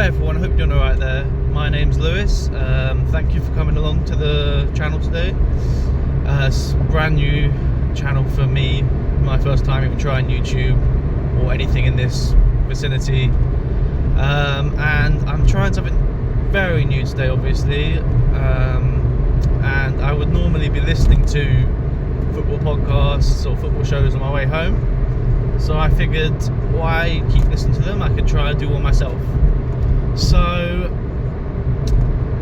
everyone, I hope you're doing alright there. My name's Lewis. Thank you for coming along to the channel today. It's a brand new channel for me, my first time even trying YouTube or anything in this vicinity. And I'm trying something very new today, obviously. And I would normally be listening to football podcasts or football shows on my way home. So I figured, why keep listening to them? I could try and do one myself. So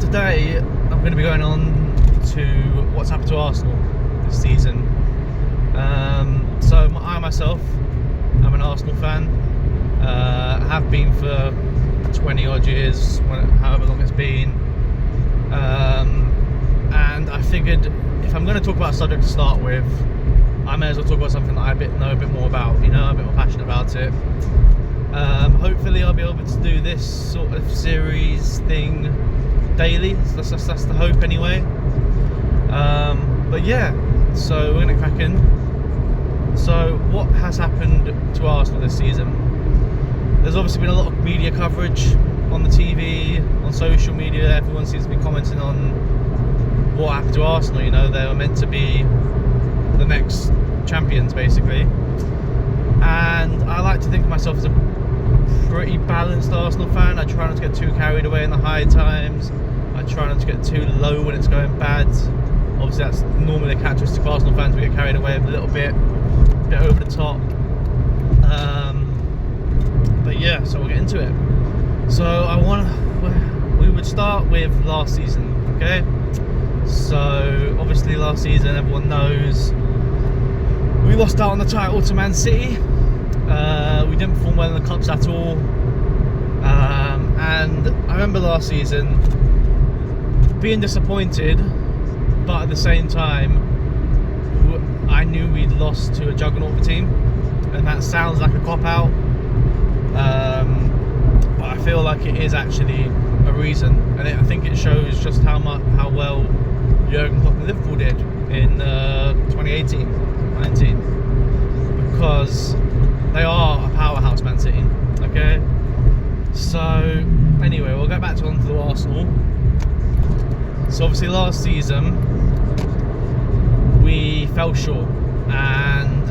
today I'm going to be going on to what's happened to Arsenal this season. So I myself, I'm an Arsenal fan. Have been for 20 odd years, however long it's been. And I figured if I'm going to talk about a subject to start with, I may as well talk about something that I know a bit more about, I'm a bit more passionate about it. Hopefully I'll be able to do this sort of series thing daily. That's the hope anyway. But yeah, so we're going to crack in. So what has happened to Arsenal this season? There's obviously been a lot of media coverage on the TV, on social media. Everyone seems to be commenting on what happened to Arsenal. They were meant to be the next champions, basically. And I like to think of myself as a pretty balanced Arsenal fan. I try not to get too carried away in the high times. I try not to get too low when it's going bad. Obviously that's normally a characteristic of Arsenal fans. We get carried away a little bit over the top. But yeah, so we'll get into it. So we would start with last season, okay? So obviously last season, everyone knows we lost out on the title to Man City. We didn't perform well in the cups at all. And I remember last season being disappointed, but at the same time, I knew we'd lost to a juggernaut of a team. And that sounds like a cop-out. But I feel like it is actually a reason. And I think it shows just how well Jurgen Klopp and Liverpool did in 2018-19, because they are a powerhouse, Man City. Okay, so anyway, we'll get back onto the Arsenal. So obviously last season we fell short, and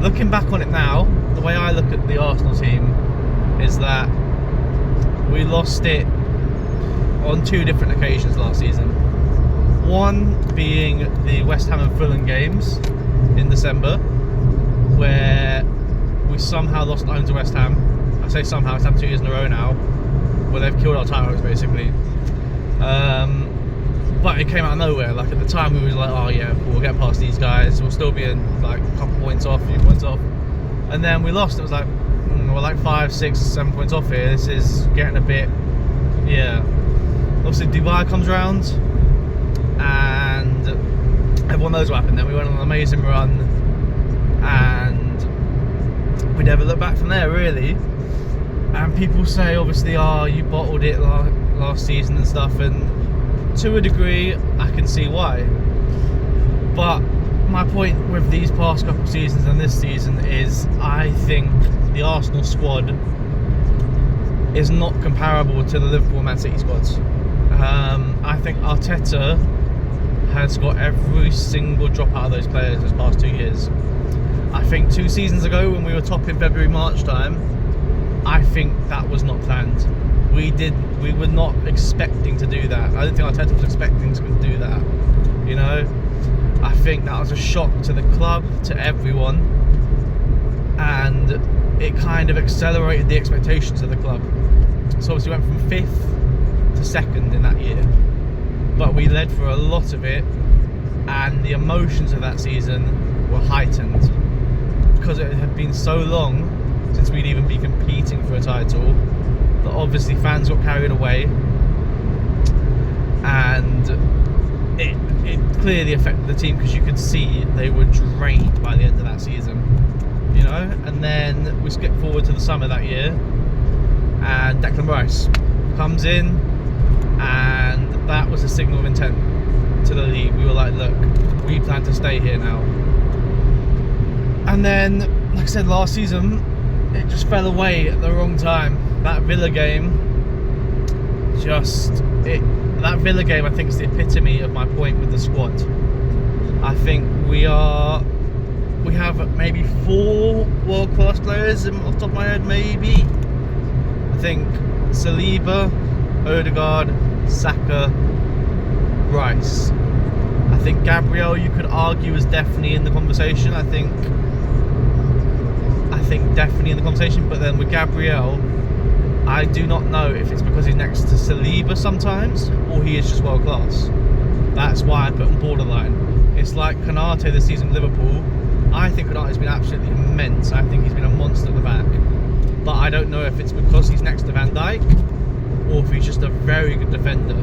looking back on it now, the way I look at the Arsenal team is that we lost it on two different occasions last season. One being the West Ham and Fulham games in December, where we somehow lost at home to West Ham. I say somehow, it's happened 2 years in a row now, where they've killed our titles basically. But it came out of nowhere. Like at the time we was like, oh yeah, we'll get past these guys, we'll still be in like a couple points off, a few points off. And then we lost, it was like, we're like 5, 6, 7 points off here. This is getting a bit, yeah. Obviously Dubai comes round, and everyone knows what happened. Then we went on an amazing run, and we never looked back from there, really. And people say, obviously, oh, you bottled it last season and stuff, and to a degree, I can see why. But my point with these past couple of seasons and this season is, I think the Arsenal squad is not comparable to the Liverpool Man City squads. I think Arteta has got every single drop out of those players this past 2 years. I think 2 seasons ago when we were top in February, March time, I think that was not planned. We were not expecting to do that. I don't think Arteta was expecting to do that. I think that was a shock to the club, to everyone, and it kind of accelerated the expectations of the club. So obviously we went from 5th to 2nd in that year, but we led for a lot of it, and the emotions of that season were heightened because it had been so long since we'd even been competing for a title that obviously fans got carried away, and it clearly affected the team, because you could see they were drained by the end of that season, and then we skip forward to the summer that year, and Declan Rice comes in, and that was a signal of intent to the league. We were like, look, we plan to stay here now. And then, like I said, last season it just fell away at the wrong time. That Villa game, that Villa game, I think, is the epitome of my point with the squad. I think we have maybe 4 world-class players off the top of my head, maybe. I think Saliba, Odegaard, Saka, Rice. I think Gabriel, you could argue, is definitely in the conversation. I think definitely in the conversation, but then with Gabriel, I do not know if it's because he's next to Saliba sometimes, or he is just world class. That's why I put him borderline. It's like Konate this season with Liverpool. I think Konate's been absolutely immense. I think he's been a monster at the back. But I don't know if it's because he's next to Van Dijk, or if he's just a very good defender.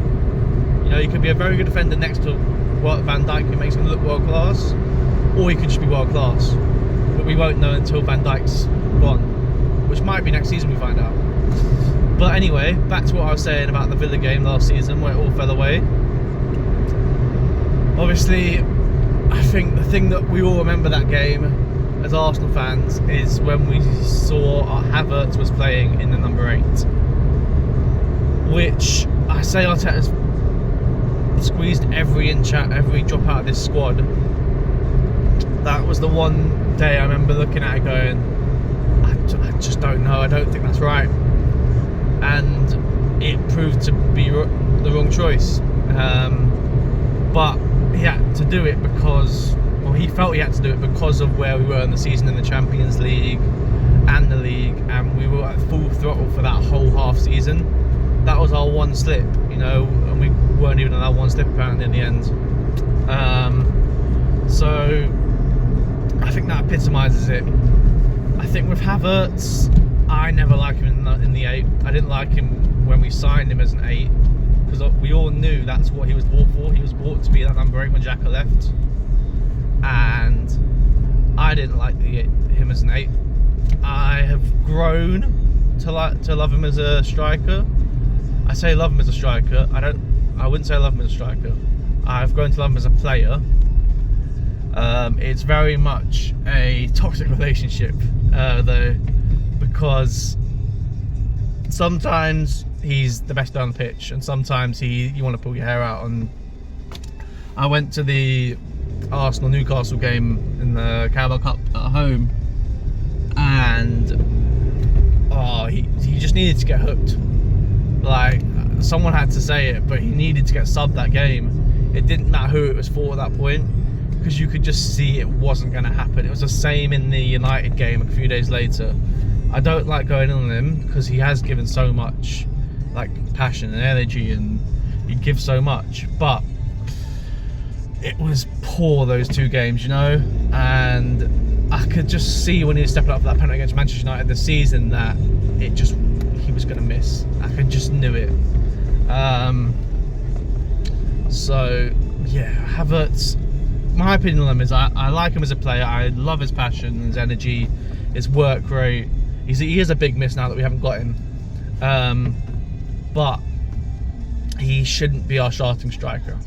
You know, he could be a very good defender next to Van Dijk, who makes him look world class, or he could just be world class. But we won't know until Van Dijk's gone, which might be next season we find out. But anyway, back to what I was saying about the Villa game last season, where it all fell away. Obviously, I think the thing that we all remember that game as Arsenal fans is when we saw Havertz was playing in the number 8, which I say Arteta's squeezed every inch out, every drop out of this squad. That was the one day I remember looking at it going, I just don't know, I don't think that's right. And it proved to be the wrong choice. But he had to do it because, well, he felt he had to do it because of where we were in the season in the Champions League and the league, and we were at full throttle for that whole half season. That was our one slip, you know, and we weren't even on that one slip apparently in the end. So I think that epitomises it. I think with Havertz, I never liked him in the 8. I didn't like him when we signed him as an 8, because we all knew that's what he was bought for. He was bought to be that number 8 when Xhaka left, and I didn't like him as an 8. I have grown to love him as a striker. I say love him as a striker. I wouldn't say love him as a striker. I've grown to love him as a player. It's very much a toxic relationship, though, because sometimes he's the best on the pitch, and sometimes you want to pull your hair out. And I went to the Arsenal-Newcastle game in the Carabao Cup at home, and he just needed to get hooked. Like, someone had to say it, but he needed to get subbed that game. It didn't matter who it was for at that point, because you could just see it wasn't going to happen. It was the same in the United game a few days later. I don't like going in on him because he has given so much, like, passion and energy, and he gives so much, but it was poor those 2 games, you know. And I could just see when he was stepping up for that penalty against Manchester United this season that he was going to miss. I just knew it. So yeah, Havertz, my opinion on him is I like him as a player. I love his passion, his energy, his work rate. He is a big miss now that we haven't got him, but he shouldn't be our starting striker.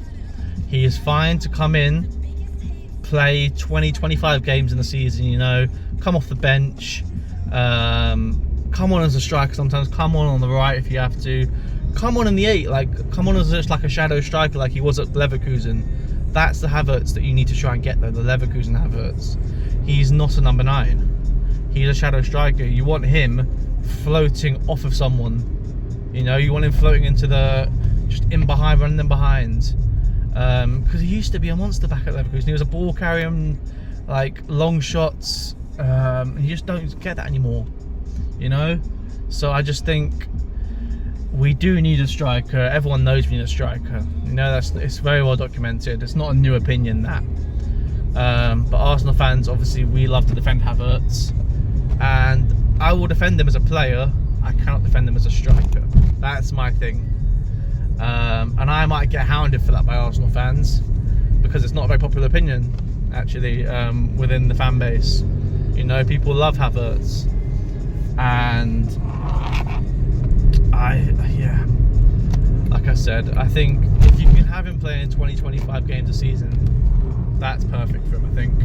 He is fine to come in, play 20-25 games in the season, you know, come off the bench, come on as a striker sometimes, come on the right if you have to, come on in the 8, like come on as just like a shadow striker like he was at Leverkusen. That's the Havertz that you need to try and get, though, the Leverkusen Havertz. He's not a number 9. He's a shadow striker. You want him floating off of someone. You know, you want him floating into just in behind, running them behind. Because he used to be a monster back at Leverkusen. He was a ball carrying, like, long shots. You just don't get that anymore, you know? So I just think we do need a striker. Everyone knows we need a striker. You know, it's very well documented. It's not a new opinion, that. But Arsenal fans, obviously, we love to defend Havertz. And I will defend him as a player. I cannot defend him as a striker. That's my thing. And I might get hounded for that by Arsenal fans, because it's not a very popular opinion, actually, within the fan base. You know, people love Havertz. And like I said, I think if you can have him playing 20-25 games a season, that's perfect for him, I think.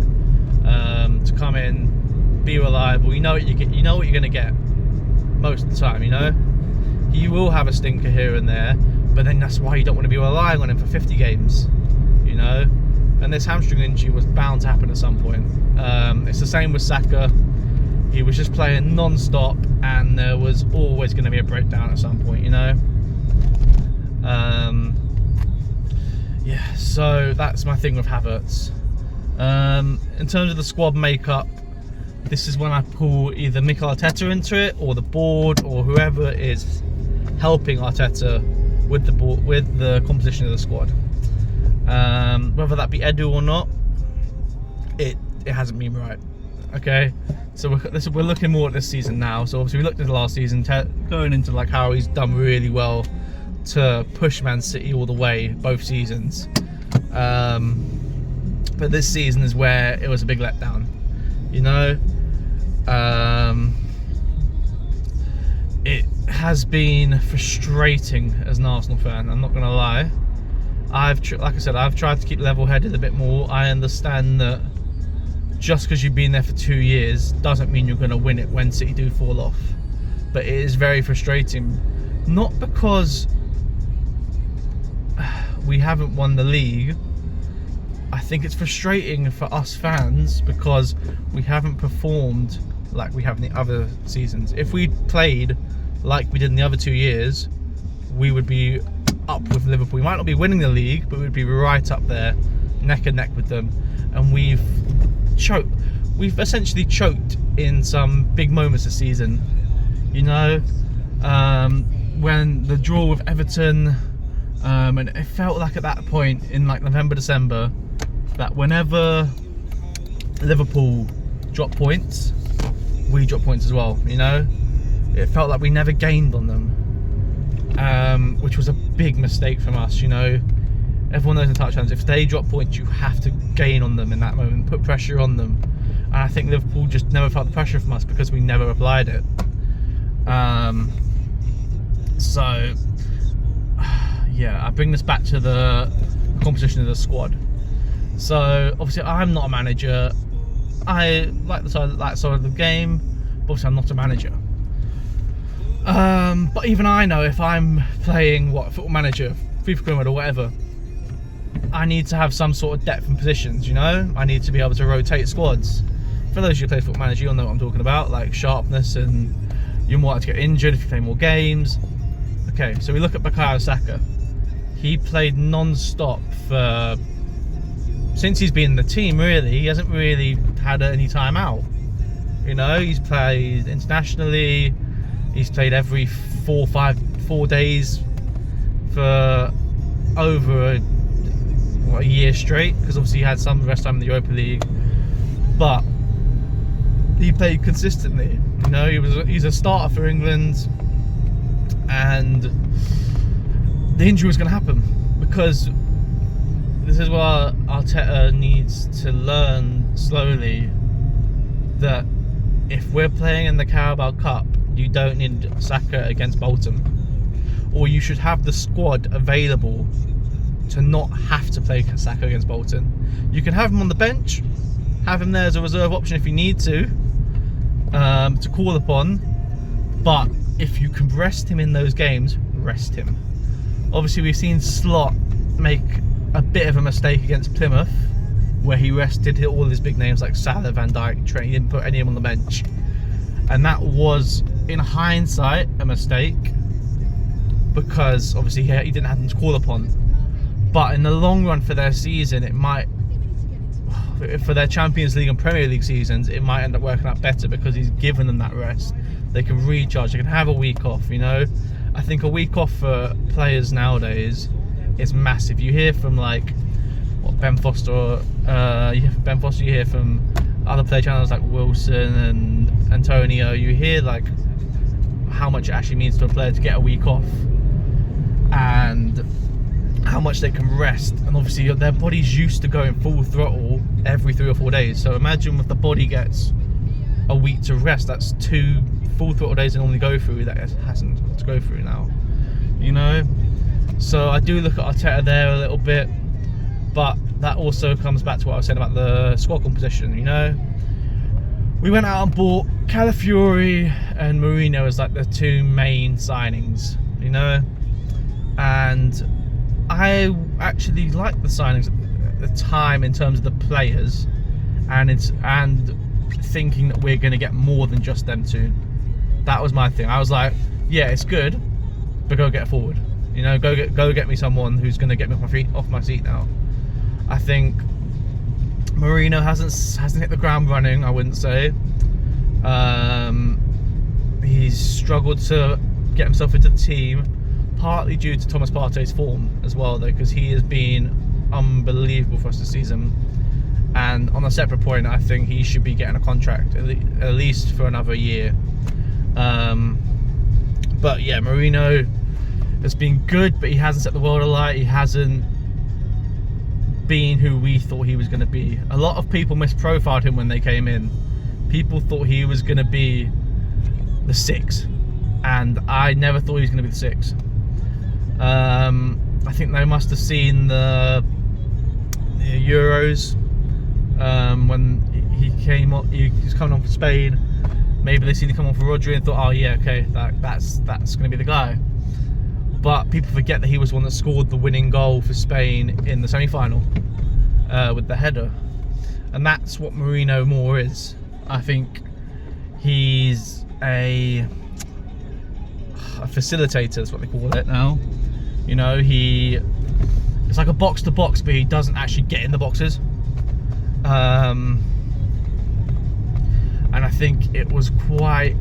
To come in, be reliable. You know what you get. You know what you're going to get most of the time. You know, he will have a stinker here and there, but then that's why you don't want to be relying on him for 50 games. You know, and this hamstring injury was bound to happen at some point. It's the same with Saka. He was just playing non-stop, and there was always going to be a breakdown at some point. You know. Yeah, so that's my thing with Havertz. In terms of the squad makeup, this is when I pull either Mikel Arteta into it, or the board, or whoever is helping Arteta with the board, with the composition of the squad. Whether that be Edu or not, it hasn't been right. Okay, so we're looking more at this season now. So obviously we looked at the last season, going into like how he's done really well to push Man City all the way both seasons, but this season is where it was a big letdown. You know, it has been frustrating as an Arsenal fan. I'm not gonna lie. Like I said, I've tried to keep level-headed a bit more. I understand that just because you've been there for 2 years doesn't mean you're gonna win it when City do fall off. But it is very frustrating, not because we haven't won the league. I think it's frustrating for us fans because we haven't performed like we have in the other seasons. If we played like we did in the other 2 years, we would be up with Liverpool. We might not be winning the league, but we'd be right up there, neck and neck with them. And we've essentially choked in some big moments this season. You know, when the draw with Everton, and it felt like at that point in like November, December, that whenever Liverpool dropped points, we dropped points as well. You know, it felt like we never gained on them, which was a big mistake from us. You know, everyone knows in touchdowns, if they drop points, you have to gain on them in that moment, put pressure on them. And I think Liverpool just never felt the pressure from us because we never applied it. So yeah, I bring this back to the composition of the squad. So obviously I'm not a manager. I like the side of the game, but obviously I'm not a manager. But even I know if I'm playing Football Manager, FIFA Grimwood or whatever, I need to have some sort of depth in positions. You know, I need to be able to rotate squads. For those of you who play Football Manager, you'll know what I'm talking about, like sharpness, and you're more likely to get injured if you play more games. Okay, so we look at Bukayo Saka. He played non-stop since he's been in the team. Really, he hasn't really had any time out. You know, he's played internationally. He's played every 4 days for over a year straight, because obviously he had some rest time in the Europa League, but he played consistently. You know, he's a starter for England, and the injury was going to happen, because this is what Arteta needs to learn slowly, that if we're playing in the Carabao Cup, you don't need Saka against Bolton, or you should have the squad available to not have to play Saka against Bolton. You can have him on the bench, have him there as a reserve option if you need to call upon, but if you can rest him in those games, rest him. Obviously we've seen Slot make a bit of a mistake against Plymouth, where he rested all his big names like Salah, Van Dijk, Trent. He didn't put any of them on the bench, and that was, in hindsight, a mistake, because obviously he didn't have them to call upon. But in the long run for their season, it might, for their Champions League and Premier League seasons, it might end up working out better, because he's given them that rest. They can recharge, they can have a week off. You know, I think a week off for players nowadays is massive. You hear from like Ben Foster, you hear from other player channels like Wilson and Antonio. You hear like how much it actually means to a player to get a week off, and how much they can rest. And obviously their body's used to going full throttle every 3 or 4 days. So imagine if the body gets a week to rest, that's 2 full throttle days they normally go through that it hasn't to go through now. You know, so I do look at Arteta there a little bit, but that also comes back to what I was saying about the squad composition. You know, we went out and bought Calafiori and Marino as like the two main signings, you know, and I actually liked the signings at the time in terms of the players, and thinking that we're going to get more than just them two. That was my thing. I was like, yeah, it's good, but go get a forward. You know, go get me someone who's going to get me off my seat now. I think Marino hasn't hit the ground running, I wouldn't say. He's struggled to get himself into the team, partly due to Thomas Partey's form as well, though, because he has been unbelievable for us this season. And on a separate point, I think he should be getting a contract at least for another year. But yeah, Marino has been good, but he hasn't set the world alight. He hasn't been who we thought he was going to be. A lot of people misprofiled him when they came in. People thought he was going to be the 6, and I never thought he was going to be the 6. I think they must have seen the Euros when he came on. He was coming on for Spain. Maybe they seen him come on for Rodri and thought, oh yeah, okay, that's going to be the guy. But people forget that he was the one that scored the winning goal for Spain in the semi-final with the header, and that's what Marino more is. I think he's a facilitator, is what they call it now. You know, it's like a box to box, but he doesn't actually get in the boxes. And I think it was quite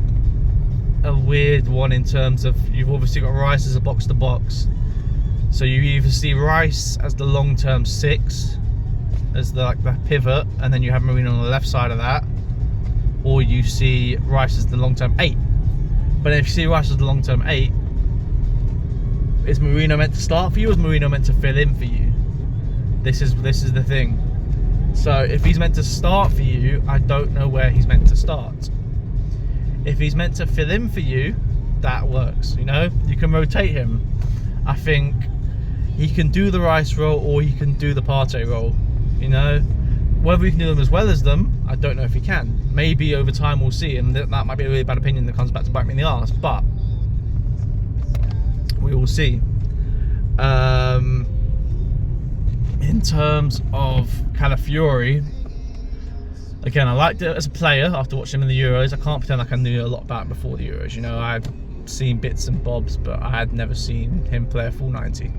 a weird one in terms of, you've obviously got Rice as a box to box, so you either see Rice as the long-term 6, as the pivot, and then you have Marino on the left side of that, or you see Rice as the long-term 8. But if you see Rice as the long-term 8, is Marino meant to start for you, or is Marino meant to fill in for you? This is the thing. So if he's meant to start for you, I don't know where he's meant to start. If he's meant to fill in for you, that works. You know, you can rotate him. I think he can do the Rice role, or he can do the Partey role. You know, whether he can do them as well as them, I don't know if he can. Maybe over time we'll see, and that might be a really bad opinion that comes back to bite me in the arse, but we will see. In terms of Calafiori, again, I liked it as a player after watching him in the Euros. I can't pretend like I knew a lot about him before the Euros. You know, I'd seen bits and bobs, but I had never seen him play a full 90.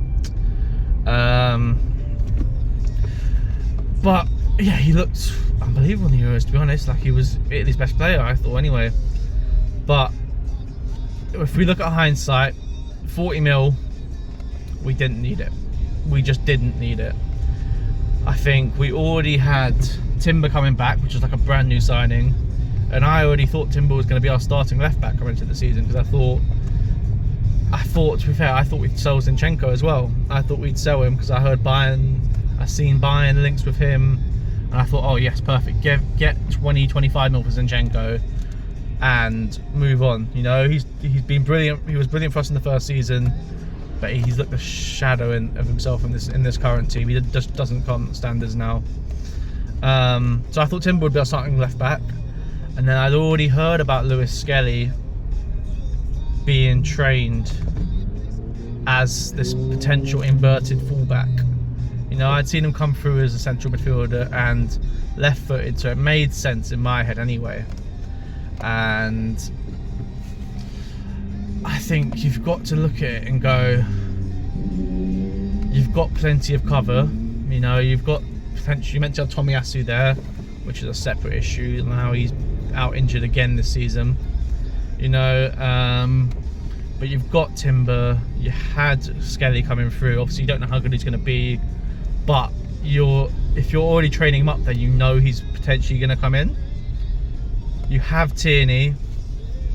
But yeah, he looked unbelievable in the Euros, to be honest. Like, he was Italy's best player, I thought, anyway. But if we look at hindsight, 40 mil, we didn't need it. We just didn't need it. I think we already had Timber coming back, which was like a brand new signing, and I already thought Timber was going to be our starting left back coming into the season, because I thought, to be fair, I thought we'd sell Zinchenko as well. I thought we'd sell him because I heard I seen Bayern links with him, and I thought, oh yes, perfect, get 20-25 mil for Zinchenko and move on. You know, he's been brilliant. He was brilliant for us in the first season, but he's looked a shadow of himself in this current team. He just doesn't come standards now. So I thought Timber would be our starting left back, and then I'd already heard about Lewis Skelly being trained as this potential inverted fullback. You know, I'd seen him come through as a central midfielder and left-footed, so it made sense in my head anyway. And I think you've got to look at it and go, you've got plenty of cover. You know, you've got potentially, you mentioned Tomiyasu there, which is a separate issue. Now he's out injured again this season. You know, but you've got Timber. You had Skelly coming through. Obviously, you don't know how good he's going to be, but if you're already training him up, then you know he's potentially going to come in. You have Tierney,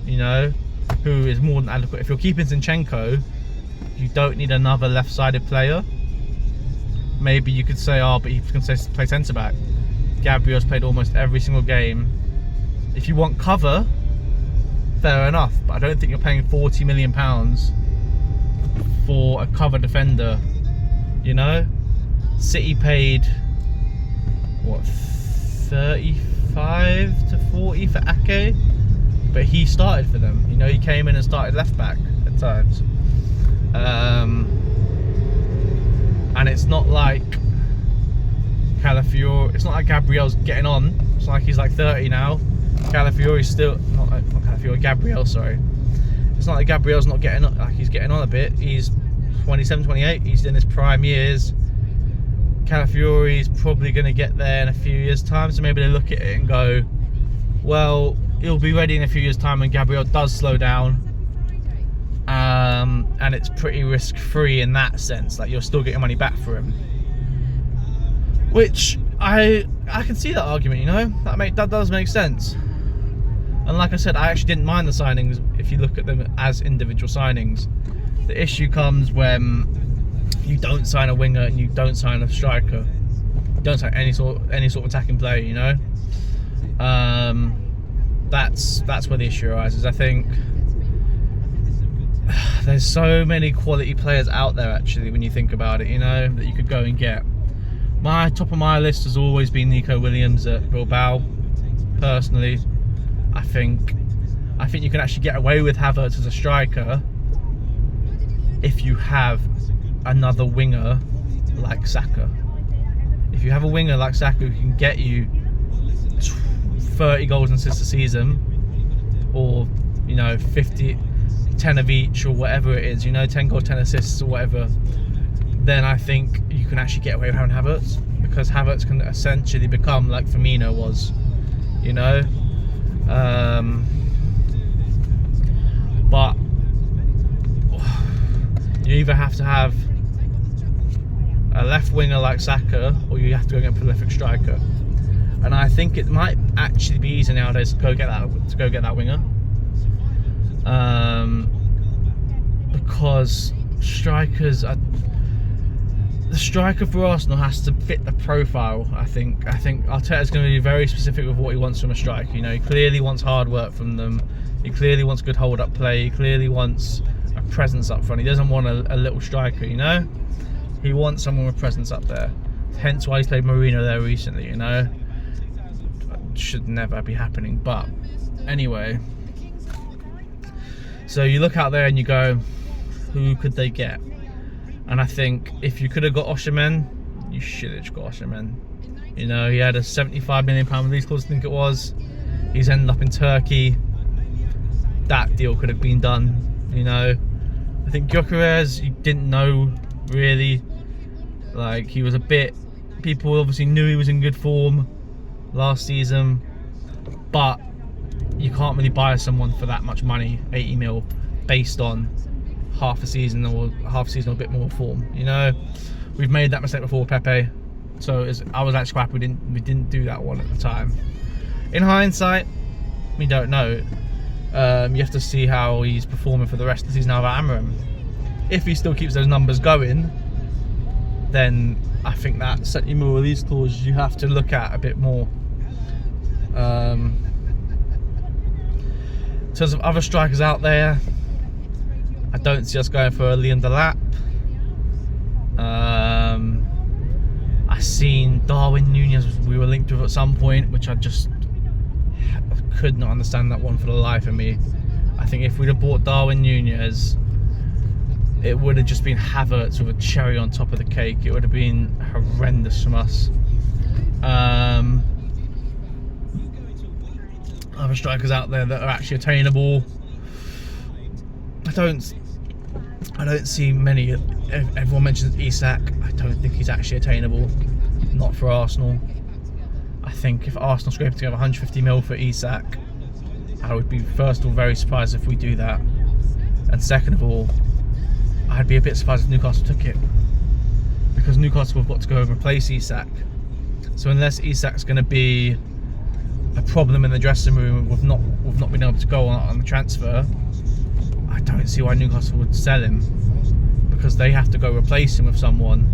you know, who is more than adequate. If you're keeping Zinchenko, you don't need another left-sided player. Maybe you could say, oh, but he can play centre-back. Gabriel's played almost every single game. If you want cover, fair enough, but I don't think you're paying £40 million for a cover defender. You know, City paid what, 30, 35 to 40 for Ake, but he started for them. You know, he came in and started left back at times. And it's not like Calafiore, it's not like Gabriel's getting on. It's like he's like 30 now. Calafiore's still not Calafiore, Gabriel, sorry. It's not like Gabriel's not getting on, like he's getting on a bit. He's 27, 28, he's in his prime years. Calafiore's probably going to get there in a few years' time, so maybe they look at it and go, well, he'll be ready in a few years' time when Gabriel does slow down. And it's pretty risk-free in that sense, like you're still getting money back for him. Which I can see that argument, you know, that does make sense. And like I said, I actually didn't mind the signings if you look at them as individual signings. The issue comes when you don't sign a winger and you don't sign a striker. You don't sign any sort of attacking player, you know. That's where the issue arises. I think there's so many quality players out there actually when you think about it, you know, that you could go and get. My top of my list has always been Nico Williams at Bilbao. Personally, I think you can actually get away with Havertz as a striker if you have another winger like Saka. If you have a winger like Saka who can get you 30 goals and assists a season, or you know 10 of each, or whatever it is, you know, 10 goals, 10 assists or whatever, then I think you can actually get away with having Havertz, because Havertz can essentially become like Firmino was, you know. But you either have to have a left winger like Saka, or you have to go get a prolific striker. And I think it might actually be easy nowadays to go get that winger, because strikers are. The striker for Arsenal has to fit the profile. I think Arteta's going to be very specific with what he wants from a striker. You know, he clearly wants hard work from them. He clearly wants good hold-up play. He clearly wants a presence up front. He doesn't want a little striker, you know. He wants someone with presence up there. Hence why he's played Mourinho there recently, you know. Should never be happening, but anyway. So you look out there and you go, who could they get? And I think if you could have got Osimhen, you should have just got Osimhen. You know, he had a £75 million release clause, I think it was. He's ended up in Turkey. That deal could have been done, you know. I think Gyökeres, you didn't know really. Like, he was a bit... People obviously knew he was in good form last season, but you can't really buy someone for that much money, 80 mil, based on half a season or a bit more form, you know. We've made that mistake before with Pepe, so I was actually happy we didn't do that one at the time. In hindsight, we don't know. You have to see how he's performing for the rest of the season now at Amorim. If he still keeps those numbers going, then I think that 70 mil release clause you have to look at a bit more. In terms of other strikers out there, I don't see us going for a Liam Delap. I seen Darwin Núñez we were linked with at some point, which I just could not understand that one for the life of me. I think if we'd have bought Darwin Núñez, it would have just been Havertz with a cherry on top of the cake. It would have been horrendous from us. Other strikers out there that are actually attainable, I don't see many. Everyone mentions Isak. I don't think he's actually attainable. Not for Arsenal. I think if Arsenal scrape together 150 mil for Isak, I would be, first of all, very surprised if we do that, and second of all, I'd be a bit surprised if Newcastle took it, because Newcastle have got to go and replace Isak. So unless Isak's going to be a problem in the dressing room with not being able to go on the transfer, I don't see why Newcastle would sell him, because they have to go replace him with someone,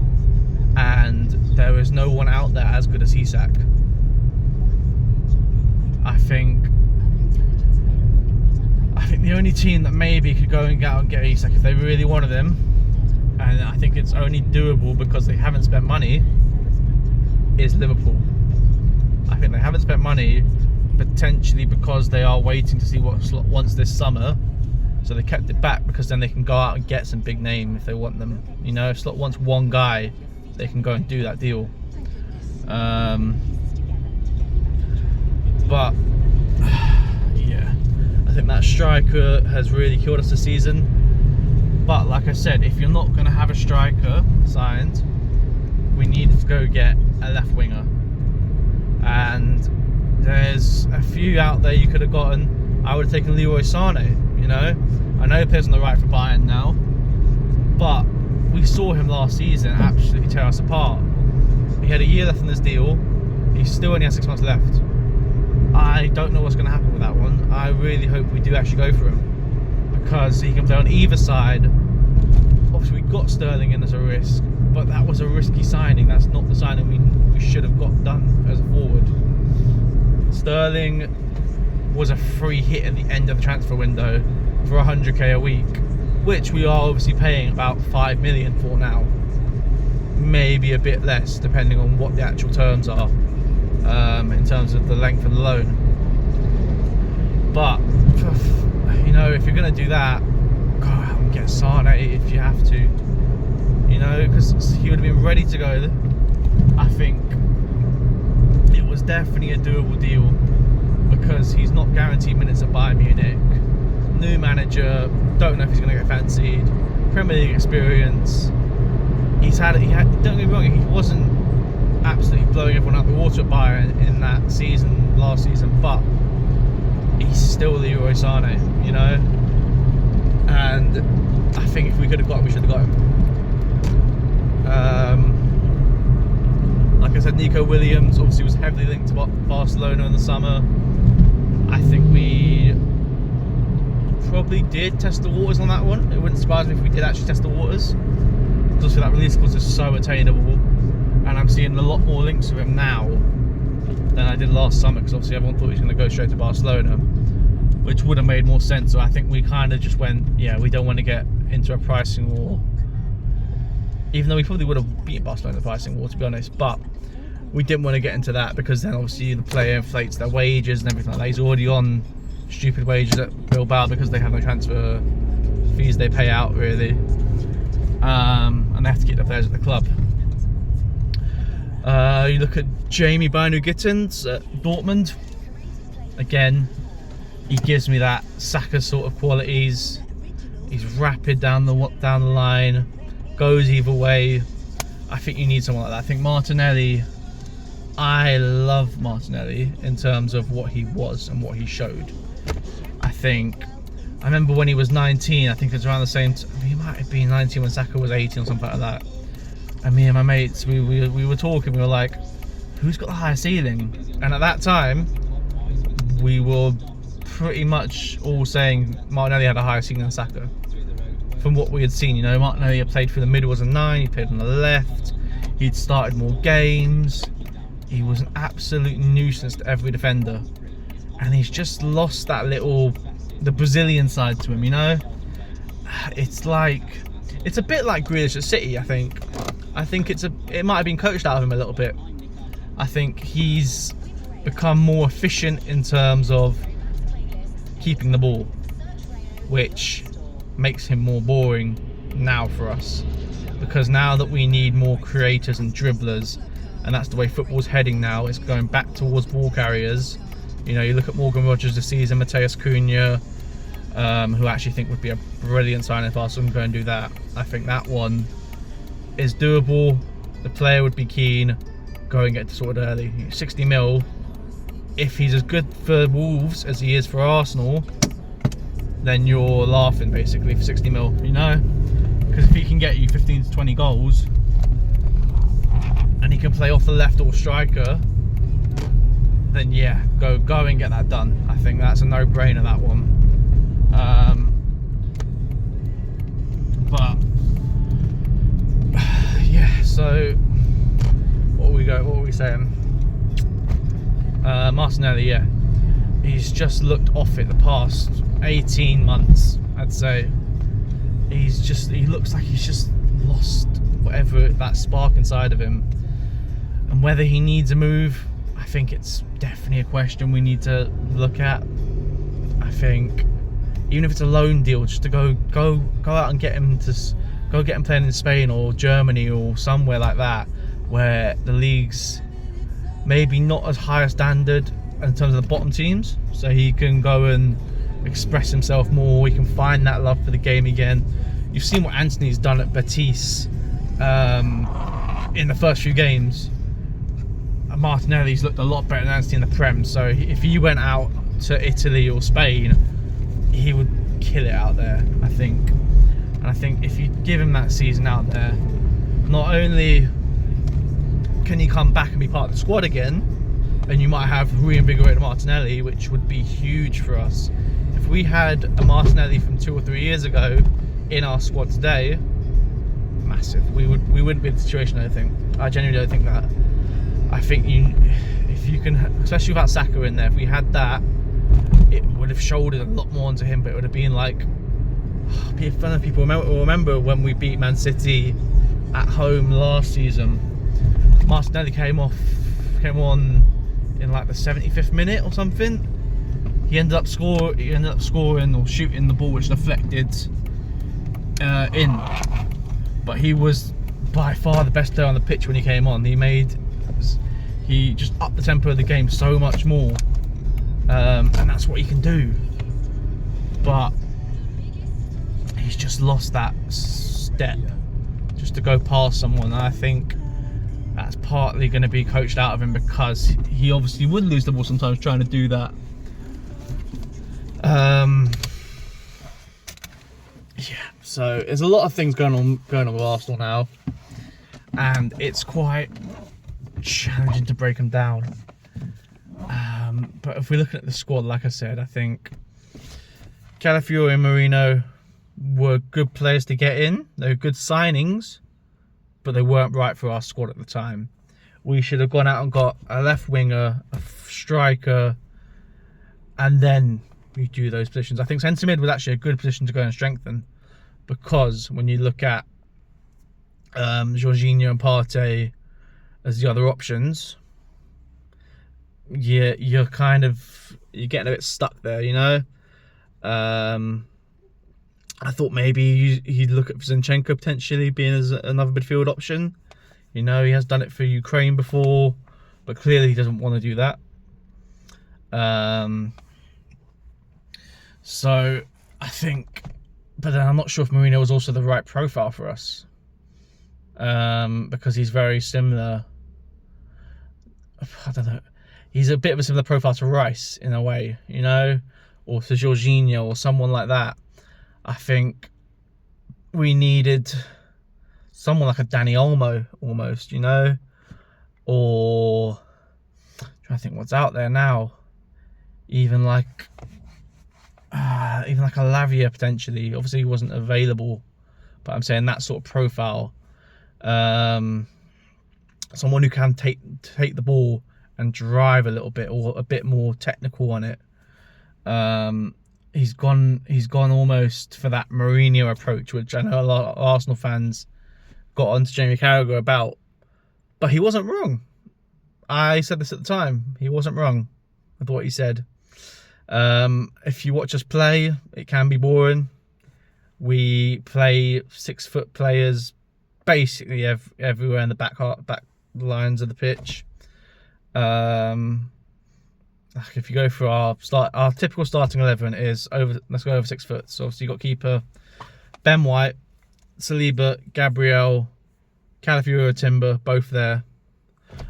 and there is no one out there as good as Isak. I think the only team that maybe could go and get Isak if they really wanted him, and I think it's only doable because they haven't spent money, is Liverpool. I think they haven't spent money, potentially because they are waiting to see what Slot wants this summer. So they kept it back because then they can go out and get some big name if they want them. You know, if Slot wants one guy, they can go and do that deal. But yeah, I think that striker has really killed us this season. But like I said, if you're not going to have a striker signed, we need to go get a left winger. And there's a few out there you could have gotten. I would have taken Leroy Sané, you know. I know he plays on the right for Bayern now, but we saw him last season absolutely tear us apart. He had a year left on this deal. He still only has 6 months left. I don't know what's going to happen with that one. I really hope we do actually go for him, because he can play on either side. Obviously we got Sterling in as a risk, but that was a risky signing. That's not the signing we should have got done as a forward. Sterling was a free hit at the end of the transfer window for 100k a week, which we are obviously paying about 5 million for now. Maybe a bit less depending on what the actual terms are, in terms of the length of the loan. But you know, if you're going to do that, go out and get Sané if you have to, you know, because he would have been ready to go. I think it was definitely a doable deal, because he's not guaranteed minutes at Bayern Munich. New manager, don't know if he's going to get fancied. Premier League experience. He had. Don't get me wrong, he wasn't absolutely blowing everyone out the water at Bayern in that season, last season, but he's still Leroy Sané, you know. And I think if we could have got him, we should have got him. Like I said, Nico Williams obviously was heavily linked to Barcelona in the summer. I think we probably did test the waters on that one. It wouldn't surprise me if we did actually test the waters, because that release clause is so attainable, and I'm seeing a lot more links with him now than I did last summer, because obviously everyone thought he was going to go straight to Barcelona, which would have made more sense. So I think we kind of just went, yeah, we don't want to get into a pricing war, even though we probably would have beaten Barcelona in the pricing war, to be honest. But we didn't want to get into that, because then obviously the player inflates their wages and everything like that. He's already on stupid wages at Bilbao because they have no transfer fees they pay out, really, and they have to keep their players at the club. You look at Jamie Binu Gittins at Dortmund. Again, he gives me that Saka sort of qualities. He's rapid down the line, goes either way. I think you need someone like that. I think Martinelli, I love Martinelli in terms of what he was and what he showed. I remember when he was 19, I think it was around the same time. He might have been 19 when Saka was 18 or something like that. And me and my mates, we were talking, we were like, who's got the higher ceiling? And at that time, we were pretty much all saying Martinelli had a higher ceiling than Saka. From what we had seen, you know, Martinelli had played through the middle as a 9, he played on the left, he'd started more games, he was an absolute nuisance to every defender. And he's just lost that the Brazilian side to him, you know? It's a bit like Grealish at City, I think. I think it might have been coached out of him a little bit. I think he's become more efficient in terms of keeping the ball, which makes him more boring now for us, because now that we need more creators and dribblers, and that's the way football's heading now, it's going back towards ball carriers. You know, you look at Morgan Rogers this season, Mateus Cunha, who I actually think would be a brilliant signing if Arsenal can go and do that. I think that one is doable. The player would be keen. Go and get it sorted early. 60 mil. If he's as good for Wolves as he is for Arsenal, then you're laughing basically for 60 mil, you know? Because if he can get you 15 to 20 goals, and he can play off the left or striker, then yeah, go and get that done. I think that's a no-brainer, that one. But yeah, so what were we saying? Martinelli, yeah, he's just looked off it the past 18 months, I'd say. He looks like he's just lost whatever that spark inside of him, and whether he needs a move, I think it's definitely a question we need to look at. I think even if it's a loan deal, just to go out and get him playing in Spain or Germany or somewhere like that, where the league's maybe not as high a standard in terms of the bottom teams, so he can go and express himself more. He can find that love for the game again. You've seen what Anthony's done at Betis in the first few games. Martinelli's looked a lot better than Anthony in the Prem, so if he went out to Italy or Spain, he would kill it out there, I think. And I think if you give him that season out there, not only can he come back and be part of the squad again, and you might have reinvigorated Martinelli, which would be huge for us. If we had a Martinelli from 2 or 3 years ago in our squad today, massive. We wouldn't be in the situation, I don't think. I genuinely don't think that. I think if you can, especially without Saka in there, if we had that, it would have shouldered a lot more onto him, but it would have been like, people remember when we beat Man City at home last season. Martinelli came on in like the 75th minute or something. He ended up scoring or shooting the ball, which deflected in. But he was by far the best player on the pitch when he came on. He just upped the tempo of the game so much more, and that's what he can do. But he's just lost that step just to go past someone. And I think that's partly going to be coached out of him, because he obviously would lose the ball sometimes trying to do that. Yeah, so there's a lot of things going on with Arsenal now, and it's quite challenging to break them down. But if we're looking at the squad, like I said, I think Calafiori and Merino were good players to get in. They were good signings, but they weren't right for our squad at the time. We should have gone out and got a left winger, a striker, and then we do those positions. I think centre mid was actually a good position to go and strengthen, because when you look at Jorginho and Partey as the other options, you're getting a bit stuck there, you know. I thought maybe he'd look at Zinchenko potentially being as another midfield option. You know, he has done it for Ukraine before, but clearly he doesn't want to do that. So I think, but then I'm not sure if Mourinho was also the right profile for us, because he's very similar. I don't know. He's a bit of a similar profile to Rice in a way, you know, or to Jorginho or someone like that. I think we needed someone like a Danny Olmo almost, you know, or I'm trying to think what's out there now. Even like a Lavia potentially. Obviously he wasn't available, but I'm saying that sort of profile. Someone who can take the ball and drive a little bit, or a bit more technical on it. He's gone almost for that Mourinho approach, which I know a lot of Arsenal fans got onto Jamie Carragher about, but he wasn't wrong. I said this at the time. He wasn't wrong with what he said. If you watch us play, it can be boring. We play 6-foot players basically everywhere in the back lines of the pitch. If you go for our typical starting 11 is let's go over 6 foot. So obviously you got keeper Ben White, Saliba, Gabriel, Calafiori, Timber, both there.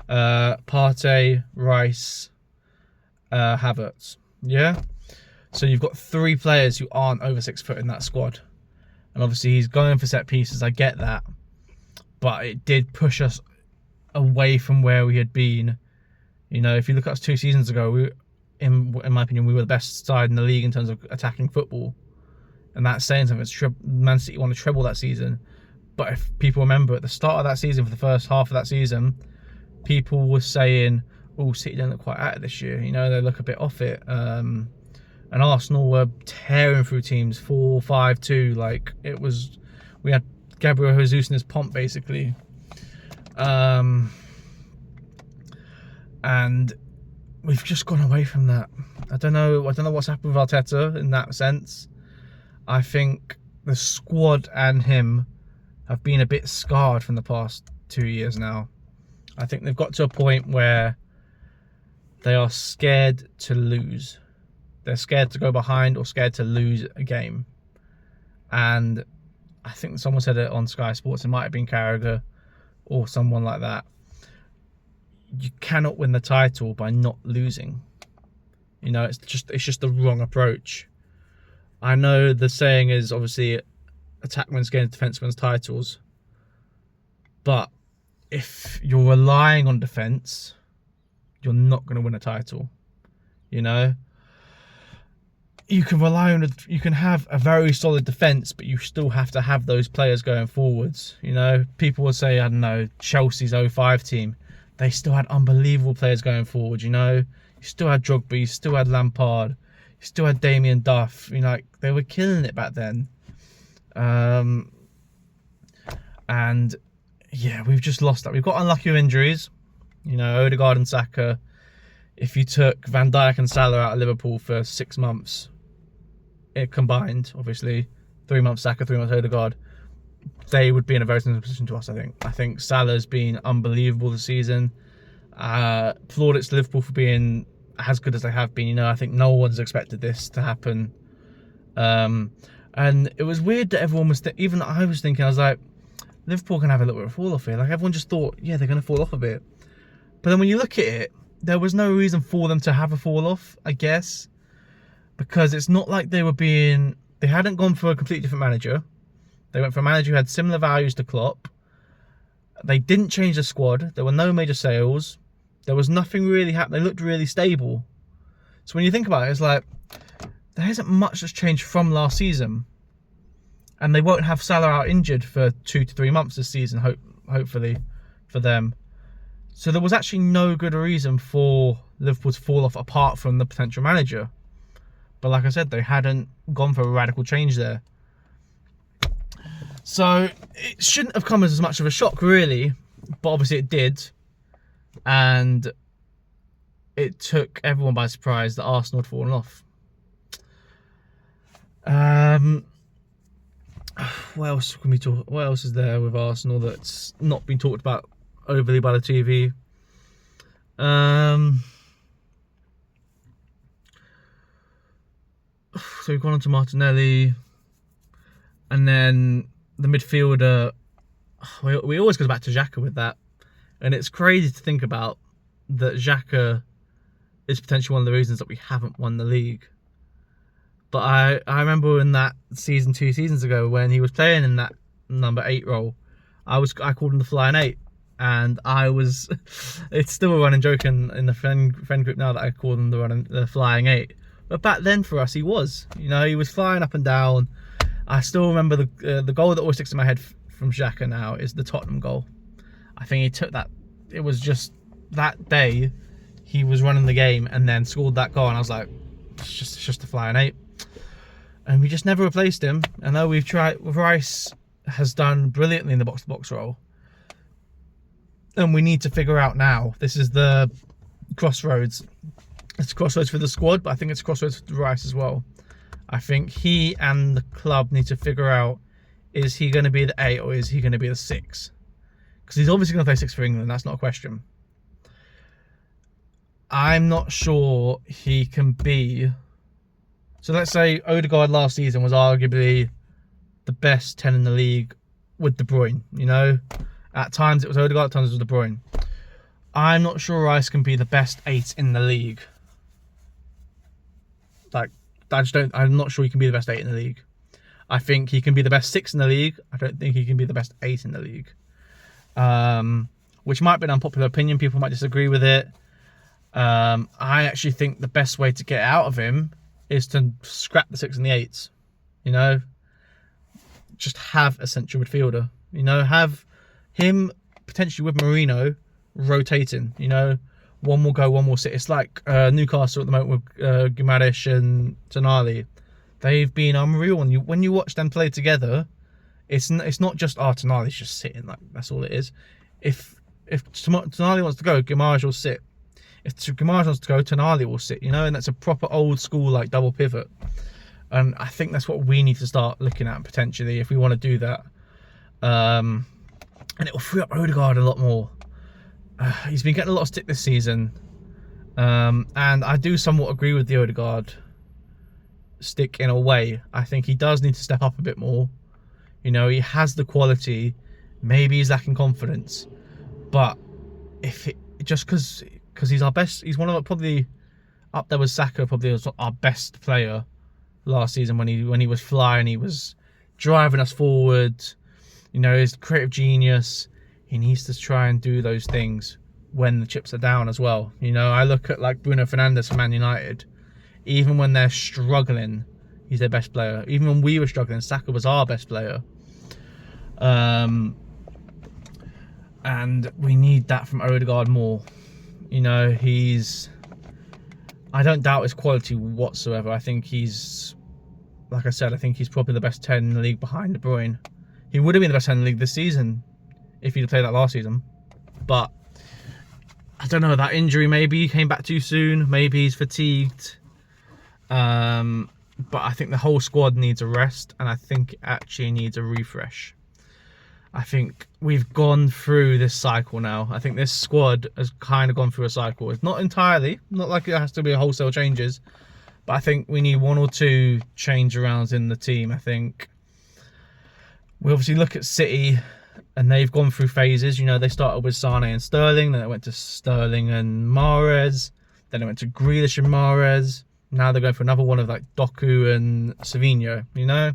Partey, Rice, Havertz. Yeah. So you've got 3 players who aren't over 6 foot in that squad, and obviously he's going for set pieces. I get that, but it did push us away from where we had been. You know, if you look at us 2 seasons ago, in my opinion, we were the best side in the league in terms of attacking football. And that's saying something. Man City won a treble that season. But if people remember, at the start of that season, for the first half of that season, people were saying, oh, City don't look quite at it this year. You know, they look a bit off it. And Arsenal were tearing through teams, 4-5-2. Like, we had Gabriel Jesus in his pomp, basically. And we've just gone away from that. I don't know what's happened with Arteta in that sense. I think the squad and him have been a bit scarred from the past 2 years now. I think they've got to a point where they are scared to lose. They're scared to go behind or scared to lose a game. And I think someone said it on Sky Sports, it might have been Carragher or someone like that. You cannot win the title by not losing. You know, it's just the wrong approach. I know the saying is obviously attack wins games, defense wins titles. But if you're relying on defense, you're not going to win a title. You know, you can rely on you can have a very solid defense, but you still have to have those players going forwards. You know, people will say, I don't know, Chelsea's 05 team, they still had unbelievable players going forward. You know, you still had Drogba, you still had Lampard, you still had Damien Duff. You know, like, they were killing it back then. And yeah, we've just lost that. We've got unlucky with injuries. You know, Odegaard and Saka. If you took Van Dijk and Salah out of Liverpool for 6 months, it combined, obviously, 3 months Saka, 3 months Odegaard, they would be in a very similar position to us, I think. I think Salah's been unbelievable this season. Plaudits to Liverpool for being as good as they have been. You know, I think no one's expected this to happen. And it was weird that everyone was, even I was thinking, I was like, Liverpool can have a little bit of a fall off here. Like, everyone just thought, yeah, they're going to fall off a bit. But then when you look at it, there was no reason for them to have a fall off, I guess. Because it's not like they hadn't gone for a completely different manager. They went for a manager who had similar values to Klopp. They didn't change the squad. There were no major sales. There was nothing really happening. They looked really stable. So when you think about it, it's like, there isn't much that's changed from last season. And they won't have Salah out injured for 2 to 3 months this season, hopefully, for them. So there was actually no good reason for Liverpool to fall off apart from the potential manager. But like I said, they hadn't gone for a radical change there. So it shouldn't have come as much of a shock, really. But obviously it did. And it took everyone by surprise that Arsenal had fallen off. What else can we talk? What else is there with Arsenal that's not been talked about overly by the TV? So we've gone on to Martinelli, and then the midfielder. We always go back to Xhaka with that, and it's crazy to think about that Xhaka is potentially one of the reasons that we haven't won the league. But I remember in that season 2 seasons ago when he was playing in that number 8 role, I called him the Flying 8, and it's still a running joke in the friend group now that I called him the Flying 8. But back then for us, he was flying up and down. I still remember the goal that always sticks in my head from Xhaka now is the Tottenham goal. I think he took that. It was just that day he was running the game and then scored that goal, and I was like, it's just a Flying 8. And we just never replaced him. I know we've tried. Rice has done brilliantly in the box-to-box role. And we need to figure out now. This is the crossroads. It's a crossroads for the squad, but I think it's a crossroads for Rice as well. I think he and the club need to figure out, is he going to be the 8 or is he going to be the 6? Because he's obviously going to play 6 for England. That's not a question. I'm not sure he can be... So let's say Odegaard last season was arguably the best 10 in the league with De Bruyne, you know? At times it was Odegaard, at times it was De Bruyne. I'm not sure Rice can be the best 8 in the league. Like, I'm not sure he can be the best 8 in the league. I think he can be the best 6 in the league. I don't think he can be the best 8 in the league. Which might be an unpopular opinion. People might disagree with it. I actually think the best way to get out of him is to scrap the 6 and the 8s. You know? Just have a central midfielder. You know? Have him potentially with Marino rotating. You know? One will go, one will sit. It's like Newcastle at the moment with Guimaraes and Tonali. They've been unreal. And when you watch them play together, it's not just, Tonali's just sitting. Like, that's all it is. If Tonali wants to go, Guimaraes will sit. if Guimaraes wants to go, Tonali will sit, you know, and that's a proper old school like double pivot. And I think that's what we need to start looking at potentially if we want to do that. And it will free up Odegaard a lot more. He's been getting a lot of stick this season. And I do somewhat agree with the Odegaard stick in a way. I think he does need to step up a bit more. You know, he has the quality. Maybe he's lacking confidence. But if it, just because he's our best, he's one of probably up there with Saka, probably was our best player last season when he was flying, he was driving us forward. You know, his creative genius. He needs to try and do those things when the chips are down as well. You know, I look at like Bruno Fernandes for Man United. Even when they're struggling, he's their best player. Even when we were struggling, Saka was our best player. And we need that from Odegaard more. You know, I don't doubt his quality whatsoever. I think he's, like I said, I think he's probably the best 10 in the league behind De Bruyne. He would have been the best 10 in the league this season if he'd have played that last season. But I don't know, that injury maybe came back too soon. Maybe he's fatigued. But I think the whole squad needs a rest, and I think it actually needs a refresh. I think we've gone through this cycle now. I think this squad has kind of gone through a cycle. It's not entirely, not like it has to be a wholesale changes, but I think we need 1 or 2 change arounds in the team. I think we obviously look at City, and they've gone through phases. You know, they started with Sane and Sterling, then it went to Sterling and Mahrez, then it went to Grealish and Mahrez. Now they're going for another one of like Doku and Savinho, you know?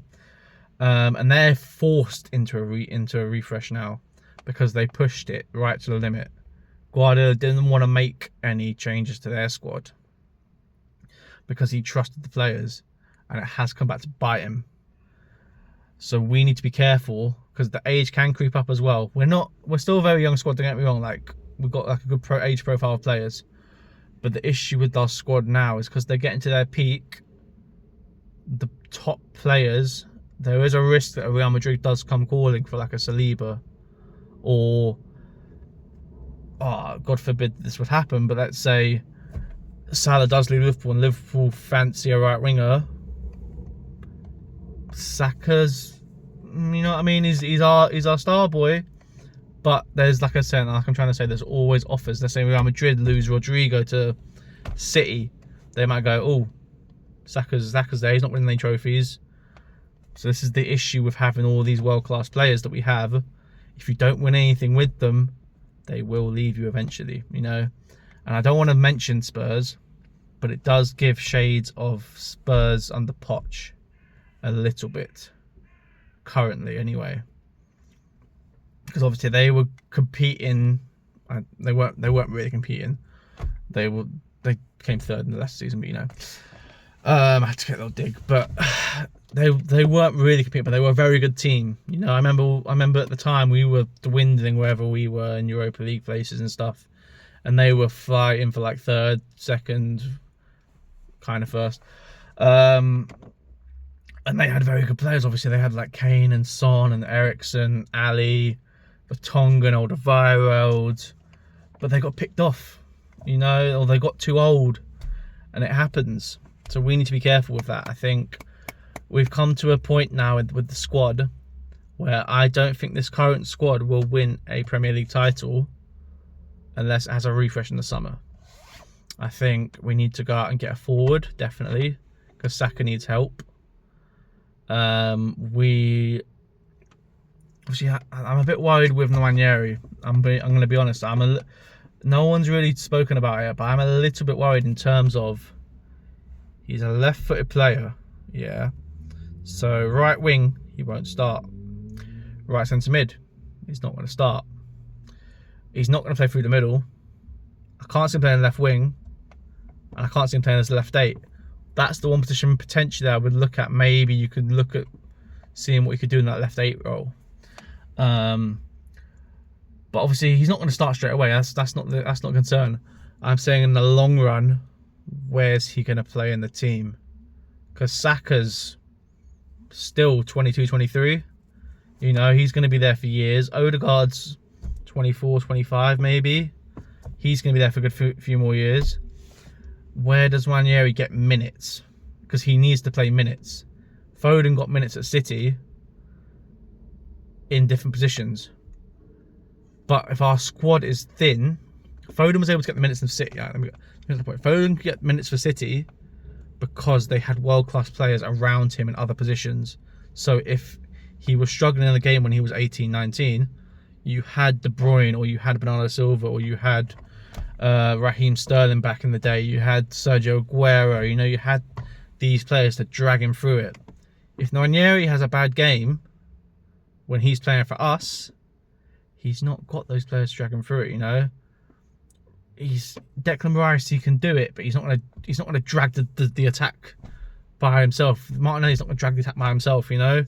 And they're forced into a refresh now because they pushed it right to the limit. Guardiola didn't want to make any changes to their squad because he trusted the players, and it has come back to bite him. So we need to be careful because the age can creep up as well. We're still a very young squad, don't get me wrong. Like, we've got like a good age profile of players. But the issue with our squad now is because they're getting to their peak, the top players, there is a risk that Real Madrid does come calling for like a Saliba, or, oh, God forbid this would happen, but let's say Salah does leave Liverpool and Liverpool fancy a right winger. Saka's, you know what I mean, he's our star boy. But there's, like I said, like I'm trying to say, there's always offers. Let's say Real Madrid lose Rodrigo to City. They might go, oh, Saka's there. He's not winning any trophies. So this is the issue with having all these world-class players that we have. If you don't win anything with them, they will leave you eventually, you know. And I don't want to mention Spurs, but it does give shades of Spurs under Poch a little bit. Currently, anyway. Because obviously they were competing, they weren't really competing. They came third in the last season, but you know, I had to get a little dig, but they weren't really competing, but they were a very good team. You know, I remember at the time we were dwindling wherever we were in Europa League places and stuff, and they were fighting for like third, second, kind of first. And they had very good players. Obviously, they had like Kane and Son and Eriksen, Ali, Vertonghen, Alderweireld, but they got picked off, you know, or they got too old, and it happens. So we need to be careful with that. I think we've come to a point now with the squad where I don't think this current squad will win a Premier League title unless it has a refresh in the summer. I think we need to go out and get a forward, definitely, because Saka needs help. Obviously, I'm a bit worried with Nwaneri. I'm going to be honest. No one's really spoken about it, but I'm a little bit worried in terms of he's a left-footed player, yeah. So right wing, he won't start. Right centre mid, he's not going to start. He's not going to play through the middle. I can't see him playing left wing, and I can't see him playing as left 8. That's the one position potentially I would look at. Maybe you could look at seeing what he could do in that left 8 role. But obviously he's not going to start straight away. That's not a concern. I'm saying in the long run, where's he going to play in the team? Because Saka's still 22, 23. You know, he's going to be there for years. Odegaard's 24, 25 maybe. He's going to be there for a good few more years. Where does Ranieri get minutes? Because he needs to play minutes. Foden got minutes at City in different positions. But if our squad is thin, Foden was able to get the minutes in City. Let me get the point. Foden could get minutes for City because they had world-class players around him in other positions. So if he was struggling in the game when he was 18, 19, you had De Bruyne, or you had Bernardo Silva, or you had Raheem Sterling back in the day. You had Sergio Aguero. You know, you had these players to drag him through it. If Ranieri has a bad game when he's playing for us, he's not got those players to drag him through it. You know, Declan Rice. He can do it, but he's not gonna drag the attack by himself. Martinelli's not gonna drag the attack by himself. You know.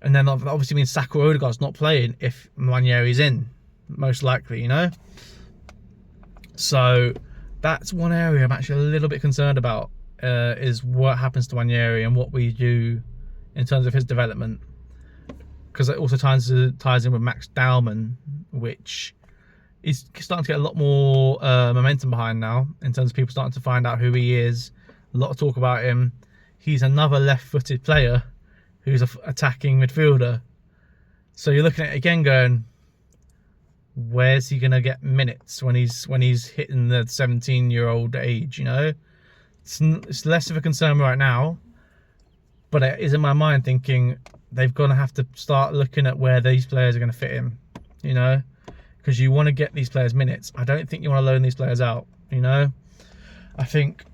And then obviously means Saka or Odegaard's not playing if Ranieri's in, most likely, you know? So that's one area I'm actually a little bit concerned about, is what happens to Ranieri and what we do in terms of his development. Because it also ties in with Max Dowman, which is starting to get a lot more momentum behind now, in terms of people starting to find out who he is. A lot of talk about him. He's another left-footed player who's an attacking midfielder. So you're looking at it again going, where's he going to get minutes when he's hitting the 17-year-old age, you know? It's less of a concern right now, but it is in my mind thinking they're going to have to start looking at where these players are going to fit in, you know? Because you want to get these players minutes. I don't think you want to loan these players out, you know? I think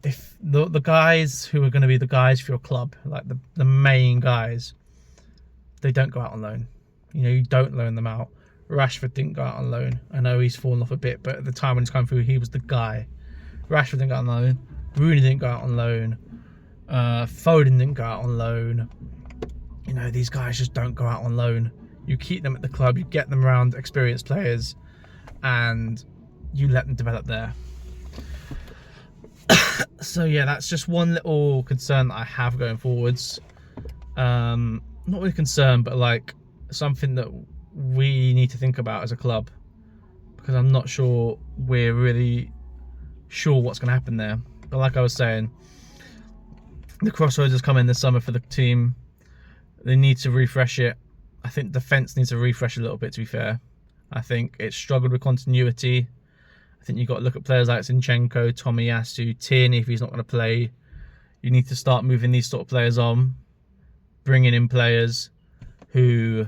if the guys who are going to be the guys for your club, like the main guys, they don't go out on loan. You know, you don't loan them out. Rashford didn't go out on loan. I know he's fallen off a bit, but at the time when he's come through, he was the guy. Rashford didn't go out on loan. Rooney didn't go out on loan. Foden didn't go out on loan. You know, these guys just don't go out on loan. You keep them at the club, you get them around experienced players, and you let them develop there. So yeah, that's just one little concern that I have going forwards. Not really concern, but like something that we need to think about as a club, because I'm not sure we're really sure what's going to happen there. But like I was saying, the crossroads has come in this summer for the team. They need to refresh it. I think defence needs to refresh a little bit, to be fair. I think it struggled with continuity. I think you've got to look at players like Zinchenko, Tomiyasu, Tierney, if he's not going to play. You need to start moving these sort of players on, bringing in players who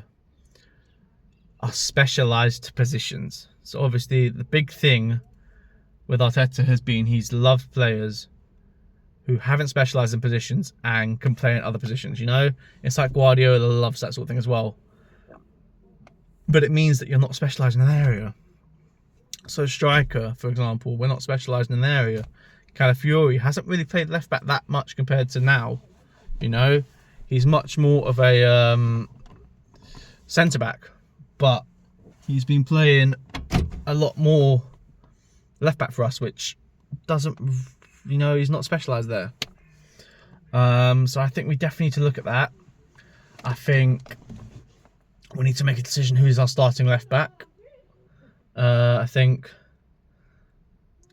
are specialised positions. So obviously the big thing with Arteta has been he's loved players who haven't specialised in positions and can play in other positions, you know? It's like Guardiola loves that sort of thing as well. But it means that you're not specialised in an area. So striker, for example, we're not specialised in an area. Calafiori hasn't really played left back that much compared to now, you know? He's much more of a centre back, but he's been playing a lot more left back for us, which doesn't, you know, he's not specialised there. So I think we definitely need to look at that. I think we need to make a decision who's our starting left back. I think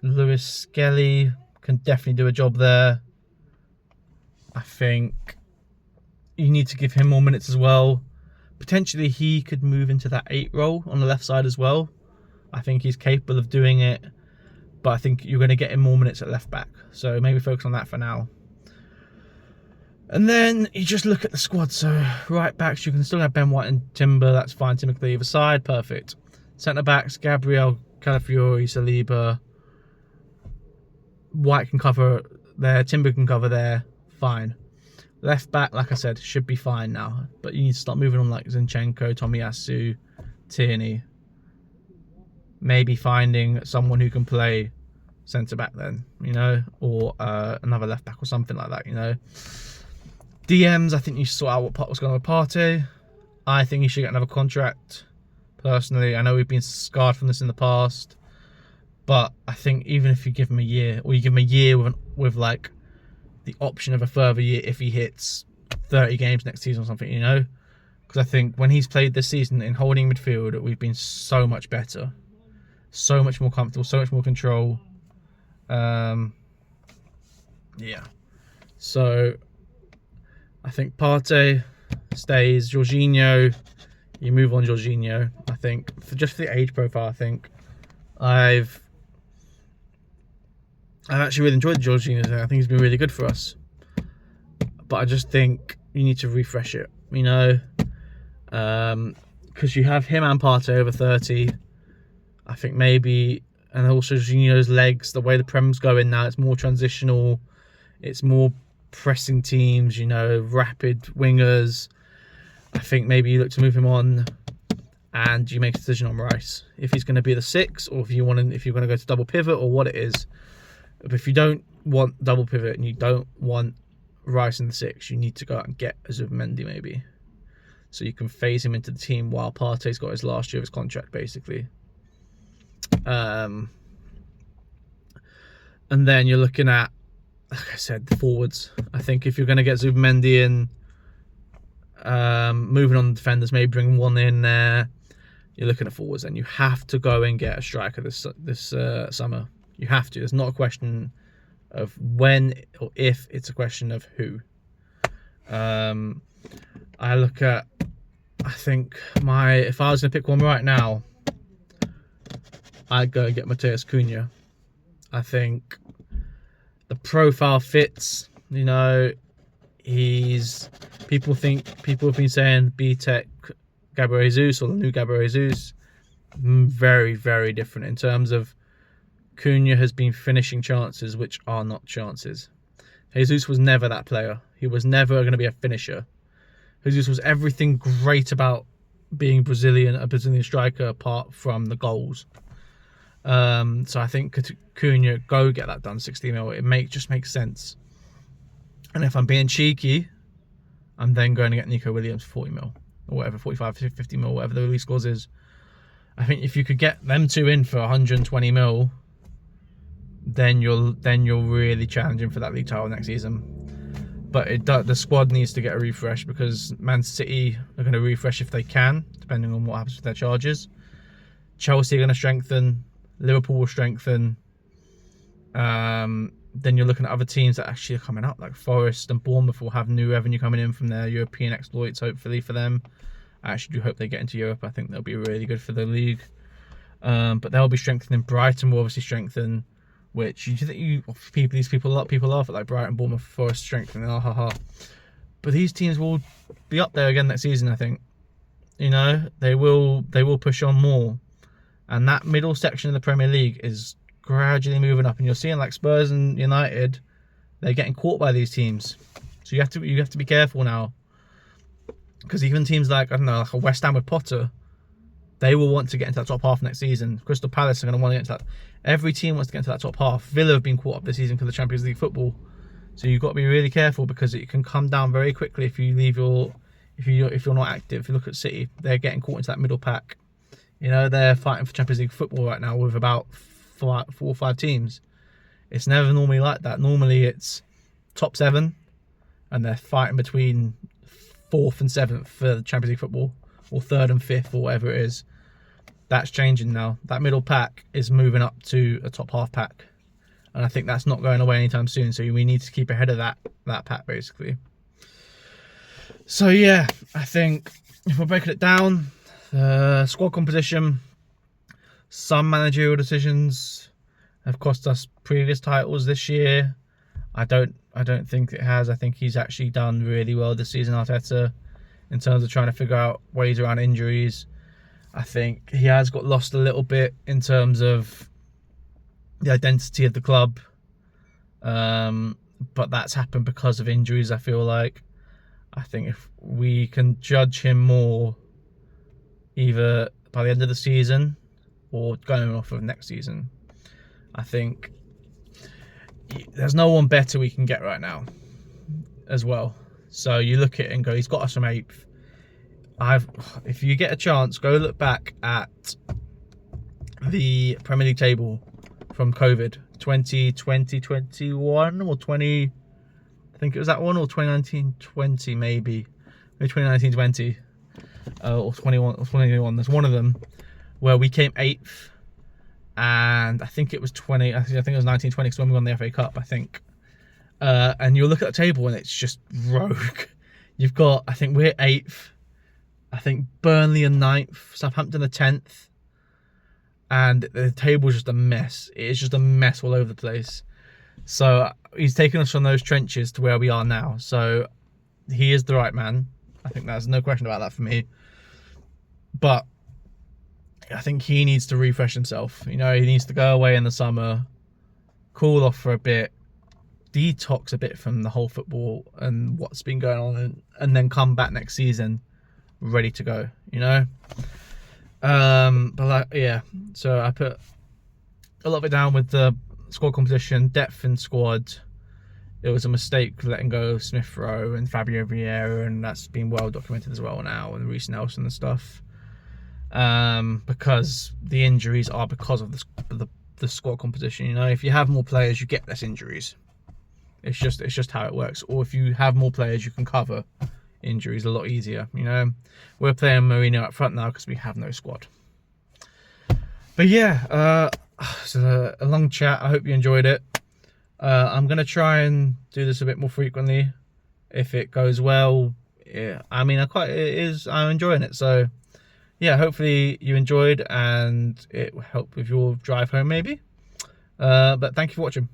Lewis Skelly can definitely do a job there. I think you need to give him more minutes as well. Potentially he could move into that 8 role on the left side as well. I think he's capable of doing it, but I think you're going to get him more minutes at left back. So maybe focus on that for now. And then you just look at the squad. So right backs, you can still have Ben White and Timber. That's fine. Timber can either side. Perfect. Centre backs, Gabriel, Calafiori, Saliba. White can cover there. Timber can cover there. Fine. Left back, like I said, should be fine now. But you need to start moving on like Zinchenko, Tomiyasu, Tierney. Maybe finding someone who can play centre back then, you know, or another left back or something like that, you know. DMs, I think you should sort out what's going on with Partey. I think he should get another contract. Personally, I know we've been scarred from this in the past, but I think even if you give him a year, or you give him a year with like the option of a further year if he hits 30 games next season or something, you know, because I think when he's played this season in holding midfield, we've been so much better. so much more comfortable, so much more control. Yeah. So I think Partey stays. Jorginho, you move on Jorginho. I think just for the age profile, I think I've actually really enjoyed Jorginho. I think he's been really good for us. But I just think you need to refresh it, you know, because you have him and Partey over 30. I think maybe, and also Jorginho's legs, the way the Prem's going now, it's more transitional. It's more pressing teams, you know, rapid wingers. I think maybe you look to move him on, and you make a decision on Rice if he's going to be the 6, or if you're going to go to double pivot, or what it is. But if you don't want double pivot and you don't want Rice in the 6, you need to go out and get a Zubimendi maybe, so you can phase him into the team while Partey's got his last year of his contract, basically. And then you're looking at, like I said, the forwards. I think if you're going to get Zubimendi in, moving on the defenders, maybe bring one in there, you're looking at forwards, and you have to go and get a striker this summer. You have to. It's not a question of when or if, it's a question of who. I look at, I think if I was going to pick one right now, I'd go and get Mateus Cunha. I think the profile fits, you know, people have been saying B-Tech Gabriel Jesus, or the new Gabriel Jesus, very, very different in terms of Cunha has been finishing chances which are not chances. Jesus was never that player. He was never going to be a finisher. Jesus was everything great about being a Brazilian striker, apart from the goals. So I think Cunha, go get that done, 60 mil. It just makes sense. And if I'm being cheeky, I'm then going to get Nico Williams for 40 mil, or whatever, 45, 50 mil, whatever the release clause is. I think if you could get them two in for 120 mil, then you're really challenging for that league title next season. But the squad needs to get a refresh, because Man City are going to refresh if they can, depending on what happens with their charges. Chelsea are going to strengthen. Liverpool will strengthen. Then you're looking at other teams that actually are coming up, like Forest and Bournemouth will have new revenue coming in from their European exploits, hopefully, for them. I actually do hope they get into Europe. I think they'll be really good for the league. But they'll be strengthening. Brighton will obviously strengthen, which people laugh at, like Brighton, Bournemouth, Forest strengthening, But these teams will be up there again next season, I think. You know, they will push on more. And that middle section of the Premier League is gradually moving up, and you're seeing like Spurs and United, they're getting caught by these teams. So you have to be careful now, because even teams like, I don't know, like a West Ham with Potter, they will want to get into that top half next season. Crystal Palace are going to want to get into that. Every team wants to get into that top half. Villa have been caught up this season because of the Champions League football. So you've got to be really careful, because it can come down very quickly if you leave if you're not active. If you look at City, they're getting caught into that middle pack. You know, they're fighting for Champions League football right now with about 4 or 5 teams. It's never normally like that. Normally it's top 7, and they're fighting between 4th and 7th for the Champions League football, or 3rd and 5th, or whatever it is. That's changing now. That middle pack is moving up to a top half pack, and I think that's not going away anytime soon. So we need to keep ahead of that pack, basically. So yeah, I think if we're breaking it down, squad composition, some managerial decisions have cost us previous titles this year. I don't think it has. I think he's actually done really well this season, Arteta, in terms of trying to figure out ways around injuries. I think he has got lost a little bit in terms of the identity of the club, but that's happened because of injuries, I feel like. I think if we can judge him more either by the end of the season or going off of next season, I think there's no one better we can get right now as well. So you look at it and go, he's got us from 8th. If you get a chance, go look back at the Premier League table from COVID 2021 or 20, I think it was that one, or 2019-20 maybe 2019-20 or 21 or 21. There's one of them where we came 8th, and I think it was 20. I think it was 1920 because when we won the FA Cup, I think. And you'll look at the table and it's just rogue. You've got, I think we're 8th. I think Burnley are 9th, Southampton are 10th. And the table's just a mess. It's just a mess all over the place. So he's taken us from those trenches to where we are now. So he is the right man. I think there's no question about that for me. But I think he needs to refresh himself. You know, he needs to go away in the summer, cool off for a bit, detox a bit from the whole football and what's been going on, and then come back next season ready to go, you know. But like, yeah, so I put a lot of it down with the squad composition, depth in squad. It was a mistake letting go of Smith Rowe and Fabio Vieira, and that's been well documented as well now, and Reece Nelson and stuff. Because the injuries are because of the squad composition. You know, if you have more players, you get less injuries. It's just how it works. Or if you have more players, you can cover injuries a lot easier. You know, we're playing Mourinho up front now because we have no squad. But yeah, it's a long chat. I hope you enjoyed it. I'm gonna try and do this a bit more frequently if it goes well. Yeah, I mean, I'm enjoying it. So yeah, hopefully you enjoyed and it will help with your drive home maybe. But thank you for watching.